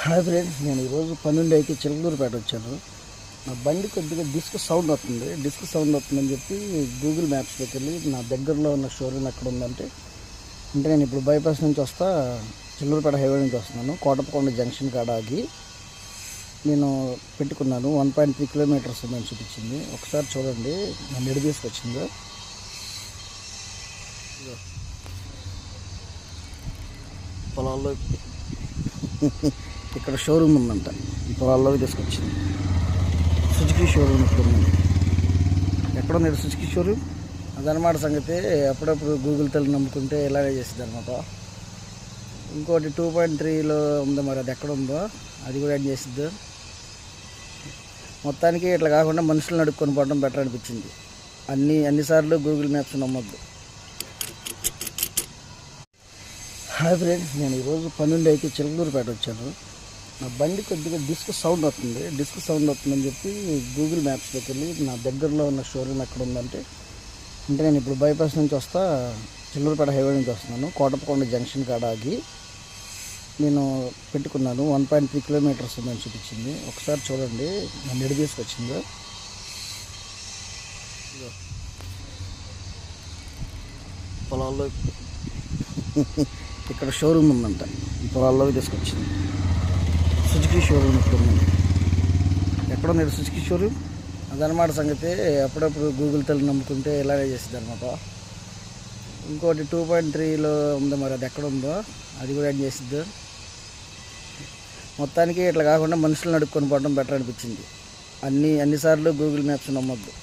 Hi friends, నేను ఈరోజు పన్నెండు అయితే చిలకలూరుపేట వచ్చాను. నా బండి కొద్దిగా డిస్క్ సౌండ్ వస్తుందని చెప్పి గూగుల్ మ్యాప్స్లోకి వెళ్ళి నా దగ్గరలో ఉన్న షోరూమ్ ఎక్కడ ఉందంటే నేను ఇప్పుడు బైపాస్ నుంచి వస్తా, చిలకలూరుపేట హైవే నుంచి వస్తున్నాను. కోటపకొండ జంక్షన్ కాడ ఆగి నేను పెట్టుకున్నాను. 1.3 కిలోమీటర్స్ ఉందని చూపించింది. ఒకసారి చూడండి నన్ను ఎడు తీసుకొచ్చిందో. పొలాల్లో ఇక్కడ షోరూమ్ ఉందంట, ఈ పొలాల్లోకి తీసుకొచ్చింది. సుజుకి షోరూమ్ ఇక్కడ ఉంది. ఎక్కడ ఉంది సుజుకి షోరూమ్? అదనమాట సంగతి. అప్పుడప్పుడు గూగుల్ తల్లి నమ్ముకుంటే ఇలాగే చేసింది అనమాట. ఇంకోటి 2.3లో ఉంది, మరి అది ఎక్కడ ఉందో అది కూడా యాడ్ చేసిద్దు. మొత్తానికి ఇట్లా కాకుండా మనుషులను అడుక్కొని పోవడం బెటర్ అనిపించింది. అన్నిసార్లు గూగుల్ మ్యాప్స్ నమ్మొద్దు. హాయ్ ఫ్రెండ్స్, నేను ఈరోజు పన్నెండు అయితే చిలకలూరుపేట వచ్చాను. నా బండి కొద్దిగా డిస్క్ సౌండ్ వస్తుందని చెప్పి గూగుల్ మ్యాప్స్లోకి వెళ్ళి నా దగ్గరలో ఉన్న షోరూమ్ ఎక్కడ ఉందంటే నేను ఇప్పుడు బైపాస్ నుంచి వస్తా, చిలకలూరుపేట హైవే నుంచి వస్తున్నాను. కోటపకొండ జంక్షన్ కాడ ఆగి నేను పెట్టుకున్నాను. 1.3 కిలోమీటర్స్ ఉందని చూపించింది. ఒకసారి చూడండి నన్ను ఎడు తీసుకొచ్చిందో. పొలాల్లో ఇక్కడ షోరూమ్ ఉందంట, ఈ పొలాల్లోకి తీసుకొచ్చింది. సుజుకి షోరూమ్ ఇక్కడ ఉంది. ఎక్కడ ఉంది సుజుకి షోరూమ్? అదనమాట సంగతి. అప్పుడప్పుడు గూగుల్ తల్లి నమ్ముకుంటే ఇలాగే చేసింది అనమాట. ఇంకోటి 2.3లో ఉంది, మరి అది ఎక్కడ ఉందో అది కూడా యాడ్ చేసిద్దు. మొత్తానికి ఇట్లా కాకుండా మనుషులను అడుక్కొని పోవడం బెటర్ అనిపించింది. అన్నిసార్లు గూగుల్ మ్యాప్స్ నమ్మొద్దు.